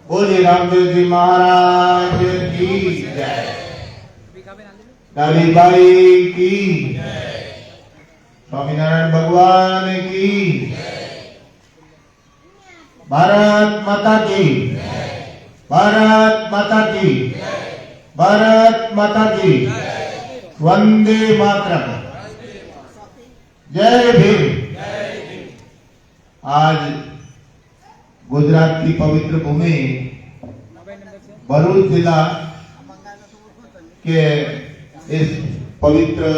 बोले रामदेव जी महाराज की जय, कालीबाई की जय, स्वामीनारायण भगवान की, भारत माता की, भारत माता की, भारत माता की, वंदे मातरम, जय भीम। आज गुजरात की पवित्र भूमि भरूच जिला के इस पवित्र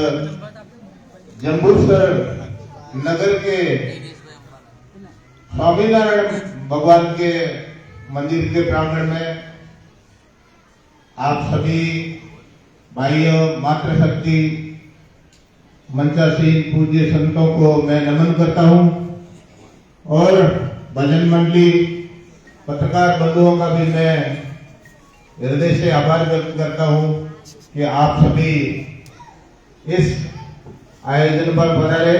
जंबूसर नगर के स्वामीनारायण भगवान के मंदिर के प्रांगण में आप सभी भाइयों, मातृशक्ति, मंचासीन पूज्य संतों को मैं नमन करता हूं और भजन मंडली, पत्रकार बंधुओं का भी मैं हृदय से आभार व्यक्त करता हूं कि आप सभी इस आयोजन पर बना रहे।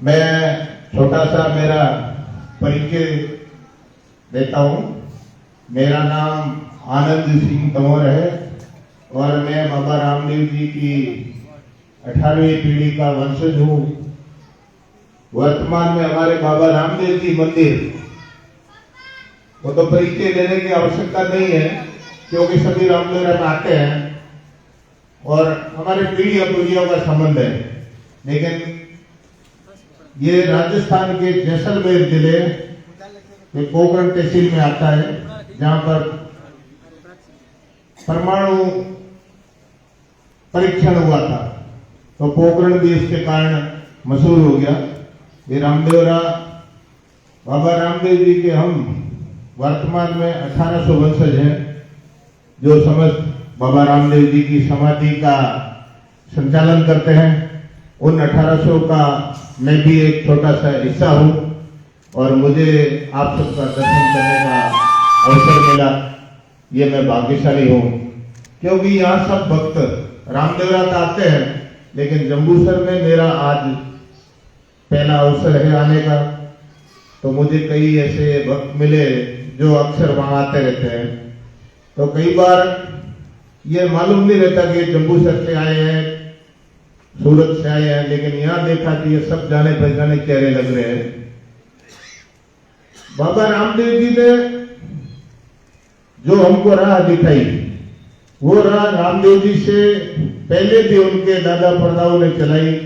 मैं छोटा सा मेरा परिचय देता हूं। मेरा नाम आनंद सिंह तंवर है और मैं बाबा रामदेव जी की 18वीं पीढ़ी का वंशज हूं। वर्तमान में हमारे बाबा रामदेव जी मंदिर, वो तो परिचय देने की आवश्यकता नहीं है क्योंकि सभी रामदेव में आते हैं और हमारे पीढ़ियों का संबंध है। लेकिन ये राजस्थान के जैसलमेर जिले के पोखरण तहसील में आता है, जहां पर परमाणु परीक्षण हुआ था, तो पोखरण भी इसके कारण मशहूर हो गया। ये रामदेवरा बाबा रामदेव जी के हम वर्तमान में 1800 वंशज हैं, जो समस्त बाबा रामदेव जी की समाधि का संचालन करते हैं। उन 1800 का मैं भी एक छोटा सा हिस्सा हूं और मुझे आप सबका दर्शन करने का अवसर मिला, ये मैं भाग्यशाली हूं। क्योंकि यहाँ सब भक्त रामदेवरा तो आते हैं, लेकिन जंबूसर में मेरा आज पहला अवसर है आने का। तो मुझे कई ऐसे भक्त मिले जो अक्सर वहां आते रहते हैं, तो कई बार ये मालूम नहीं रहता कि जंबूसर से आए हैं, सूरत से आए हैं, लेकिन यहाँ देखा कि ये सब जाने पहचाने चेहरे लग रहे हैं। बाबा रामदेव जी ने जो हमको राह दिखाई, वो राह रामदेव जी से पहले भी उनके दादा परदाओं ने चलाई।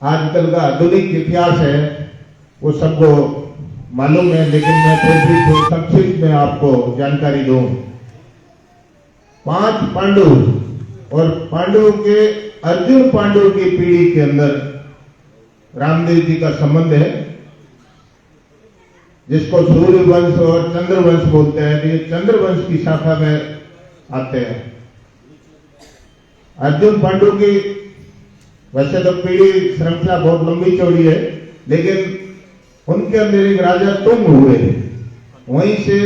आजकल का आधुनिक इतिहास है वो सबको मालूम है, लेकिन मैं फिर भी थोड़ी संक्षिप्त में आपको जानकारी दूं। 5 पांडु और पांडवों के अर्जुन पांडु की पीढ़ी के अंदर रामदेव जी का संबंध है, जिसको सूर्य वंश और चंद्र वंश बोलते हैं। ये चंद्र वंश की शाखा में आते हैं। अर्जुन पांडु की वैसे तो पीढ़ी श्रृंखला बहुत लंबी चौड़ी है, लेकिन उनके अंदर एक राजा तुंग हुए, वहीं से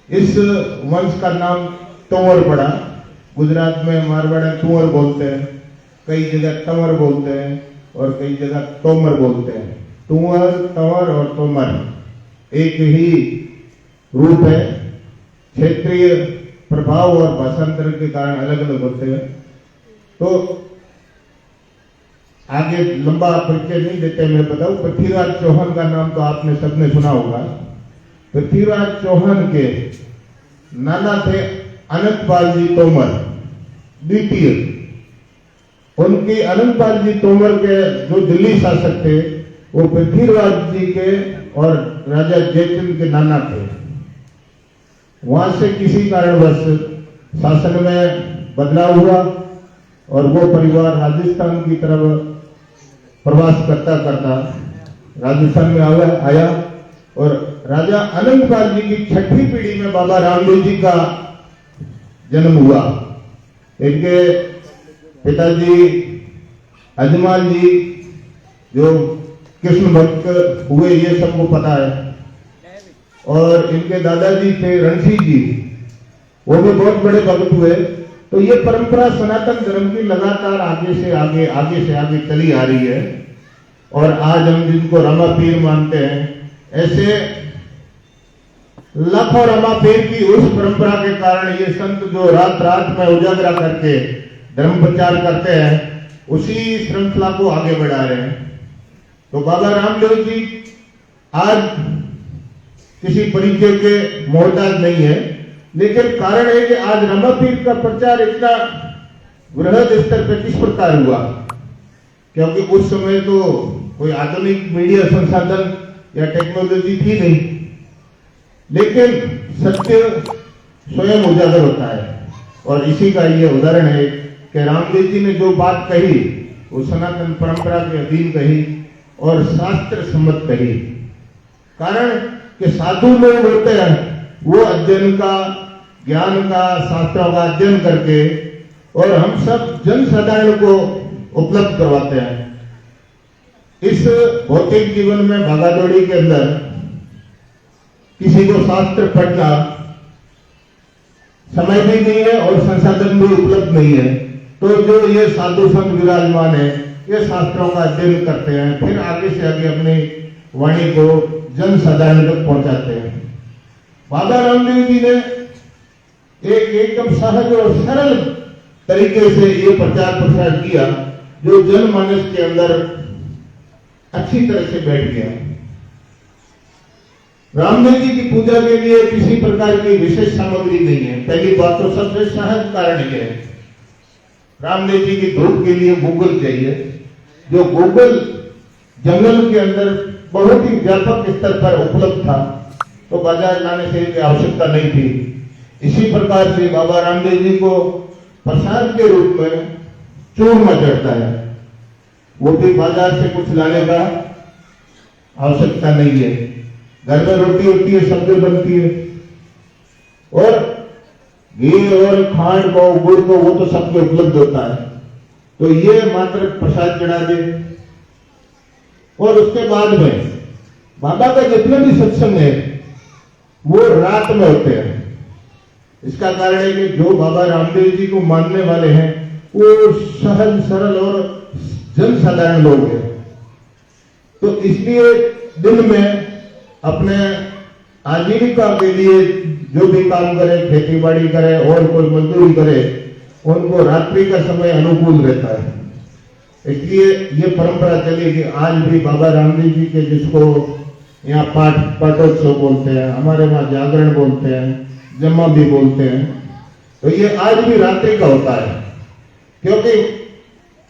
इस वंश का नाम तंवर पड़ा। गुजरात में मारवाड़ तुंवर बोलते हैं, कई जगह तंवर बोलते हैं और कई जगह तोमर बोलते हैं। तुंवर, तंवर और तोमर एक ही रूप है। क्षेत्रीय प्रभाव और भाषांतर के कारण अलग अलग होते हैं। तो आगे लंबा परिचय नहीं देते, मैं बताऊं। पृथ्वीराज चौहान का नाम तो आपने सबने सुना होगा। पृथ्वीराज चौहान के नाना थे अनंतपाल जी तोमर, द्वितीय। उनके अनंतपाल जी तोमर के जो दिल्ली शासक थे, वो पृथ्वीराज जी के और राजा जयचंद के नाना थे। वहां से किसी कारणवश शासन में बदलाव हुआ और वो परिवार राजस्थान की तरफ प्रवास करता करता राजस्थान में आया और राजा अनंतपाल जी की 6ठी पीढ़ी में बाबा रामदेव जी का जन्म हुआ। इनके पिताजी अजमाल जी जो कृष्ण भक्त हुए, ये सबको पता है। और इनके दादाजी थे रणसी जी, वो भी बहुत बड़े भक्त हुए। तो ये परंपरा सनातन धर्म की लगातार आगे से आगे चली आ रही है। और आज हम जिनको रामा पीर मानते हैं, ऐसे लाखों रमापीर की उस परंपरा के कारण ये संत जो रात रात में उजागरा करके धर्म प्रचार करते हैं, उसी श्रृंखला को आगे बढ़ा रहे हैं। तो बाबा रामदेव जी आज किसी परिचय के मोहताज नहीं है, लेकिन कारण है कि आज रमापीर का प्रचार इतना वृहद स्तर पर किस प्रकार हुआ, क्योंकि उस समय तो कोई आधुनिक मीडिया संसाधन या टेक्नोलॉजी थी नहीं, लेकिन सत्य स्वयं उजागर होता है। और इसी का ये उदाहरण है कि रामदेव जी ने जो बात कही वो सनातन परंपरा के अधीन कही और शास्त्र सम्मत कही। कारण कि साधु लोग होते हैं वो अध्ययन का, ज्ञान का, शास्त्रों का अध्ययन करके और हम सब जन साधारण को उपलब्ध करवाते हैं। इस भौतिक जीवन में भागादौड़ी के अंदर किसी को शास्त्र पढ़ना समय भी नहीं है और संसाधन भी उपलब्ध नहीं है, तो जो ये साधु संत विराजमान है ये शास्त्रों का अध्ययन करते हैं, फिर आगे से आगे अपनी वाणी को जन साधारण तक पहुंचाते हैं। बाबा रामदेव जी ने एक एकदम सहज और सरल तरीके से ये प्रचार प्रसार किया जो जनमानस के अंदर अच्छी तरह से बैठ गया। रामदेव जी की पूजा के लिए किसी प्रकार की विशेष सामग्री नहीं है। पहली बात तो सबसे सहज कारण यह है, रामदेव जी की धूप के लिए गूगल चाहिए, जो गूगल जंगल के अंदर बहुत ही व्यापक स्तर पर उपलब्ध था, तो बाजार लाने से की आवश्यकता नहीं थी। इसी प्रकार से बाबा रामदेव जी को प्रसाद के रूप में चूरमा चढ़ता है, वो भी बाजार से कुछ लाने का आवश्यकता नहीं है। घर में रोटी होती है, सब्जी बनती है, और घी और खांड को, गुड़ को, वो तो सबके उपलब्ध होता है। तो ये मात्र प्रसाद चढ़ा दे। और उसके बाद में बाबा का जितने भी सत्संग है वो रात में होते हैं। इसका कारण है कि जो बाबा रामदेव जी को मानने वाले हैं वो सहज सरल और जन साधारण लोग हैं, तो इसलिए दिन में अपने आजीविका के लिए जो भी काम करे, खेती बाड़ी करे और कोई मजदूरी करे, उनको रात्रि का समय अनुकूल रहता है। इसलिए ये परंपरा चली कि आज भी बाबा रामदेव जी के, जिसको यहाँ पाठोत्सव बोलते हैं, हमारे वहां जागरण बोलते हैं, जम्मा भी बोलते हैं, तो ये आज भी रात्रि का होता है, क्योंकि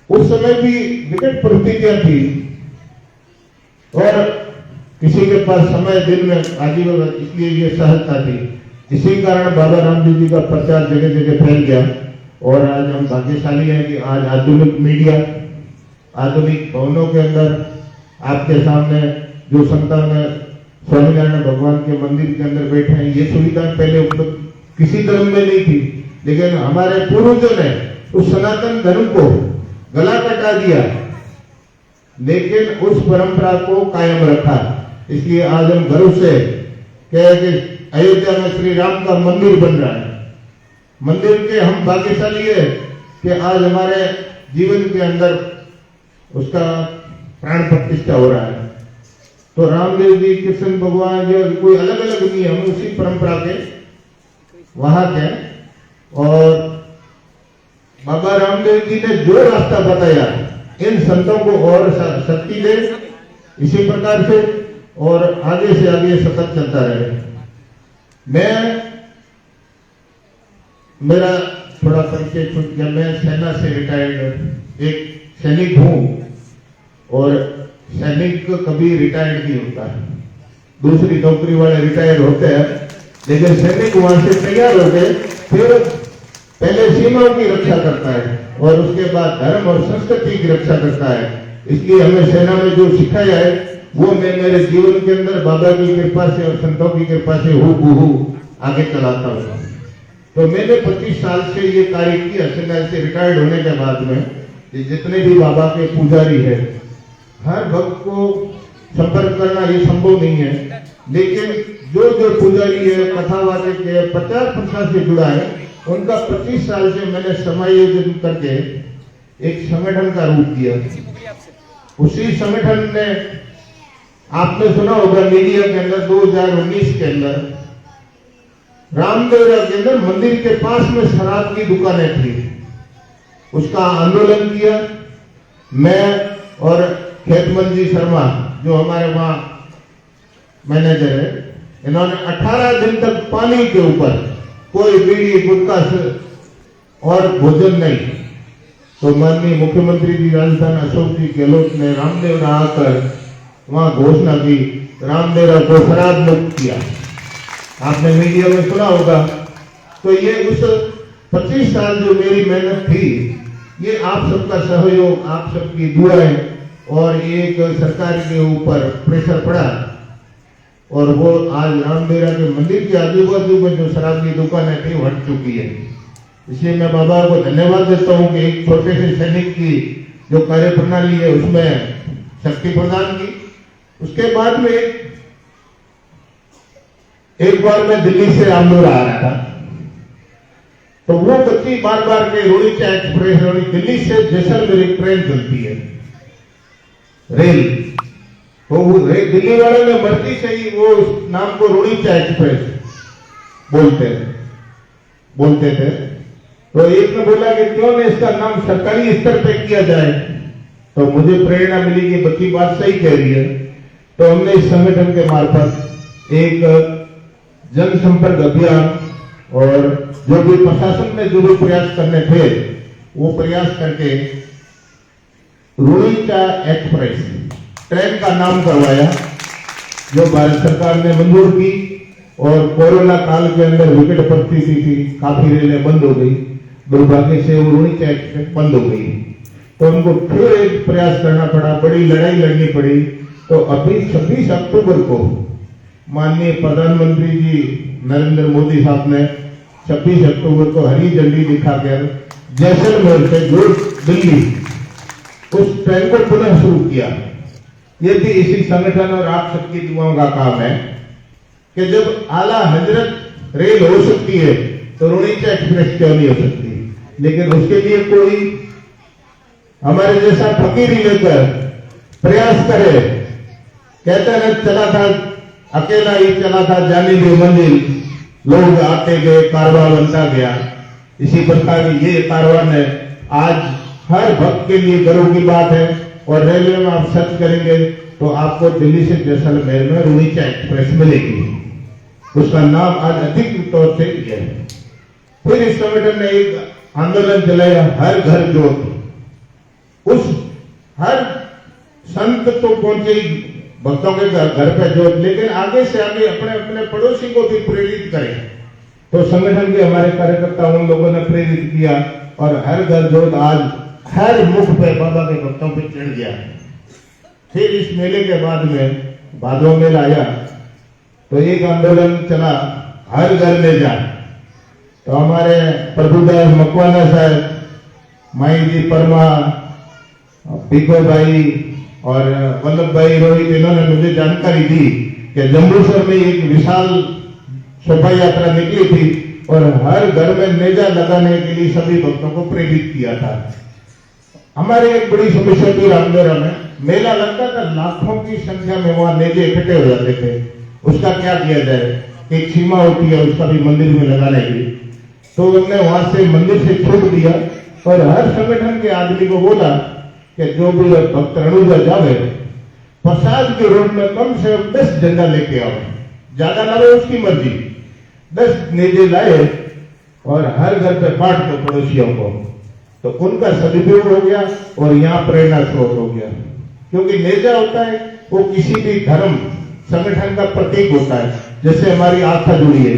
उस समय भी विकट परिस्थितियां थी और किसी के पास समय दिन में आजीवन, इसलिए ये सहजता थी। इसी कारण बाबा रामदेव जी का प्रचार जगह जगह फैल गया। और आज हम भाग्यशाली हैं कि आज आधुनिक मीडिया, आधुनिक भवनों के अंदर आपके सामने जो संतान स्वामीनारायण भगवान के मंदिर के अंदर बैठे हैं, ये सुविधा पहले उपलब्ध किसी धर्म में नहीं थी, लेकिन हमारे पूर्वजों ने उस सनातन धर्म को गला कटा दिया, लेकिन उस परंपरा को कायम रखा। इसलिए आज हम गर्व से कहे कि अयोध्या में श्री राम का मंदिर बन रहा है। मंदिर के हम भाग्यशाली है कि आज हमारे जीवन के अंदर उसका प्राण प्रतिष्ठा हो रहा है। तो रामदेव जी, कृष्ण भगवान जी, कोई अलग अलग नहीं है, हम उसी परंपरा के वहां के। और बाबा रामदेव जी ने जो रास्ता बताया इन संतों को और शक्ति दे, इसी प्रकार से और आगे से आगे सतत चलता रहे। मेरा थोड़ा परिचय छूट गया। मैं सेना से रिटायर्ड एक सैनिक हूं, और सैनिक कभी रिटायर्ड नहीं होता है। दूसरी नौकरी वाले रिटायर होते हैं, लेकिन सैनिक वहां से तैयार हो गए, फिर पहले सीमाओं की रक्षा करता है और उसके बाद धर्म और संस्कृति की रक्षा करता है। इसलिए हमें सेना में जो सिखाया है वो मैं मेरे जीवन के अंदर बाबा की कृपा से और संतों की कृपा से हूबहू आगे चलाता हूँ। तो मैंने 25 साल से ये कार्य किया। सेना से रिटायर्ड होने के बाद में जितने भी बाबा के पुजारी है, हर भक्त को संपर्क करना ये संभव नहीं है, लेकिन जो जो पुजारी है, कथावाचक है, प्रचार प्रसार से जुड़ा है, उनका 25 साल से मैंने समायोजन करके एक संगठन का रूप दिया। उसी संगठन ने, आपने सुना होगा मीडिया के अंदर 2019 के अंदर रामदेवरा के अंदर मंदिर के पास में शराब की दुकानें थी, उसका आंदोलन किया। मैं और खेतमल जी शर्मा जो हमारे वहां मैनेजर है, इन्होंने 18 दिन तक पानी के ऊपर कोई बीड़ी गुटखा और भोजन नहीं। तो माननीय मुख्यमंत्री जी राजस्थान अशोक जी गहलोत ने रामदेवरा आकर वहां घोषणा की, रामदेवरा को शराब मुक्त किया। आपने मीडिया में सुना होगा। तो ये उस 25 साल जो मेरी मेहनत थी, ये आप सबका सहयोग, आप सबकी दुआएं और एक सरकार के ऊपर प्रेशर पड़ा, और वो आज रामदेवरा के मंदिर के आजू बाजू में जो शराब की दुकानें थी वो हट चुकी है। इसलिए मैं बाबा को धन्यवाद देता हूं कि एक छोटे से सैनिक की जो कार्य प्रणाली है उसमें शक्ति प्रदान की। उसके बाद में एक बार मैं दिल्ली से रामदेवरा आ रहा था, तो वो बच्ची बार बार के रोड़ीचा एक्सप्रेस, दिल्ली से जैसलमेर एक ट्रेन चलती है रेल, तो वो दिल्ली वालों ने मर्जी से ही वो उस नाम को रोड़ीचा एक्सप्रेस बोलते थे। तो एक ने बोला कि क्यों न इसका नाम सरकारी स्तर पे किया जाए, तो मुझे प्रेरणा मिली कि बच्ची बात सही कह रही है। तो हमने इस संगठन के मार्फत एक जनसंपर्क अभियान और जो भी प्रशासन में जो भी प्रयास करने थे वो प्रयास करके रोड़ीचा एक्सप्रेस ट्रेन का नाम करवाया, जो भारत सरकार ने मंजूर की। और कोरोना काल के अंदर विकट परिस्थिति थी, काफी रेलें बंद हो गई, दुर्भाग्य से वो रोड़ीचा एक्सप्रेस बंद हो गई। तो उनको फिर एक प्रयास करना पड़ा, बड़ी लड़ाई लड़नी पड़ी। तो अभी 26 अक्टूबर को माननीय प्रधानमंत्री जी नरेंद्र मोदी साहब ने 26 अक्टूबर को हरी झंडी दिखाकर जैसलमेर से जो दिल्ली उस ट्रेन को पुनः शुरू किया। ये भी इसी संगठन और आप सबकी दुआओं का काम है कि जब आला हजरत रेल हो सकती है तो रोड़ीचा एक्सप्रेस क्यों नहीं हो सकती। लेकिन उसके लिए कोई हमारे जैसा फकीरी लेकर प्रयास करे, कहते हैं चला था अकेला ही चला था जाने भी मंजिल, लोग आते गए कारवां बनता गया। इसी प्रकार ये कारवां है आज हर भक्त के लिए गर्व की बात है। और रेलवे में आप सर्च करेंगे तो आपको दिल्ली से जैसलमेर में रोड़ीचा एक्सप्रेस मिलेगी। उसका नाम आज अधिकृत तौर से यह है। फिर इस संगठन ने एक आंदोलन चलाया, हर घर ज्योत। उस हर संत तो पहुंचे भक्तों के घर पे ज्योत, लेकिन आगे से आगे अपने अपने पड़ोसी को भी प्रेरित करें। तो संगठन के हमारे कार्यकर्ता उन लोगों ने प्रेरित किया और हर घर ज्योत आज हर मुख पे बाबा के भक्तों पे चढ़ गया। फिर इस मेले के बाद में भादो मेला आया तो एक आंदोलन चला, हर घर ले जा। तो हमारे प्रभुदास मकवाना साहब, माई जी परमा, पीको भाई और वल्लभ भाई रोहित, इन्होंने मुझे जानकारी दी कि जम्बूसर में एक विशाल शोभा यात्रा निकली थी और हर घर में नेजा लगाने के लिए सभी भक्तों को प्रेरित किया था। हमारे एक बड़ी समस्या थी रामदेवरा में, मेला लगता था, लाखों की संख्या में वहां नेजे इकट्ठे हो जाते थे। उसका क्या किया जाए, एक सीमा होती है उसका भी मंदिर में लगाने की। तो हमने वहां से मंदिर से छूट दिया और हर संगठन के आदमी को बोला कि जो भी भक्त रणुजा जावे प्रसाद के रूप में कम से कम 10 झंडा लेके आओ, ज्यादा ना हो उसकी मर्जी, 10 नेजे लाए और हर घर पे बांट दो पड़ोसियों को। तो उनका सदुपयोग हो गया और यहाँ प्रेरणा स्रोत हो गया। क्योंकि नेजा होता है वो किसी भी धर्म संगठन का प्रतीक होता है, जैसे हमारी आस्था जुड़ी है।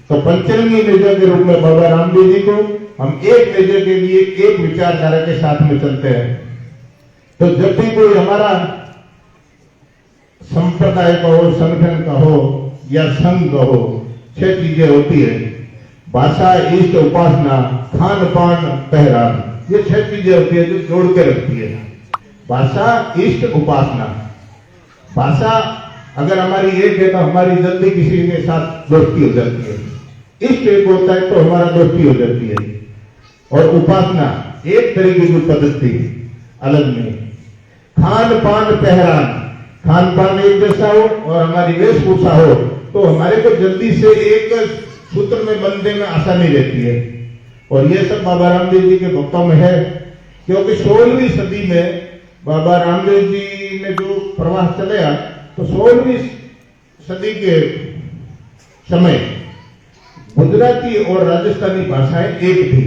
तो पंचरंगी नेजा के रूप में बाबा रामदेव जी को हम एक नेजे के लिए एक विचारधारा के साथ में चलते हैं। तो जब भी कोई हमारा संप्रदाय का हो, संगठन का हो या संघ का हो, 6 चीजें होती है, भाषा, इष्ट, उपासना, खान पान, पहराव। ये 6 चीजें होती है जो जोड़ के रखती है। भाषा, इष्ट, उपासना। भाषा अगर हमारी एक है तो हमारी जल्दी किसी के साथ दोस्ती हो जाती है। इष्ट एक होता है तो हमारा दोस्ती हो जाती है। और उपासना एक तरीके की पद्धति अलग नहीं। खान पान, पहरान, खान पान एक जैसा हो और हमारी वेशभूषा हो तो हमारे को जल्दी से एक सूत्र में बनने में आसानी रहती है। और ये सब बाबा रामदेव जी के भक्तों में है, क्योंकि 16वीं सदी में बाबा रामदेव जी ने जो प्रवास चलाया, तो 16वीं सदी के समय गुजराती और राजस्थानी भाषाएं एक थी।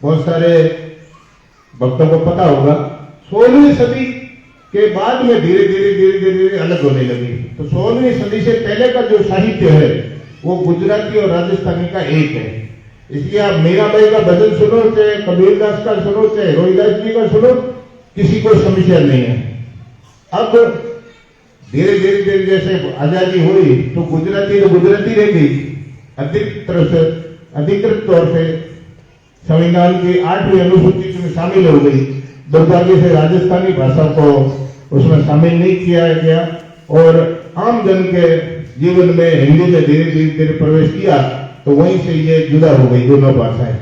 बहुत सारे भक्तों को पता होगा 16वीं सदी के बाद में धीरे धीरे अलग होने लगी। तो 16वीं सदी से पहले का जो साहित्य है वो गुजराती और राजस्थानी का एक है। इसलिए आप मीराबाई का भजन सुनो, चाहे कबीरदास का सुनो, चाहे रोहिदास जी का सुनो, किसी को समस्या नहीं है। अब धीरे धीरे जैसे आजादी हुई तो गुजराती रह गई, अधिकृत तौर से संविधान की 8वीं अनुसूची में शामिल हो गई। दुर्भाग्य से राजस्थानी भाषा को उसमें शामिल नहीं किया गया और आम जन के जीवन में हिंदी में धीरे धीरे प्रवेश किया, तो वहीं से ये जुदा हो गई दोनों भाषाएं।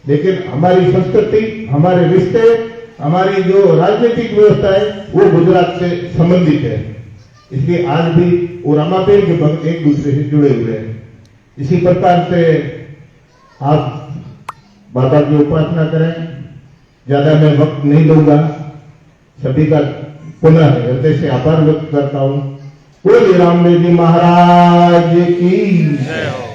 लेकिन हमारी संस्कृति, हमारे रिश्ते, हमारी जो राजनीतिक व्यवस्था है वो गुजरात से संबंधित है। इसलिए आज भी वो रामापीर के भक्त एक दूसरे से जुड़े हुए हैं। इसी प्रकार से आप बाबा की उपासना करें। ज्यादा मैं वक्त नहीं दूंगा। सभी का पुनः हृदय से आभार व्यक्त करता हूं। बोलिए रामदेव जी महाराज की जय हो।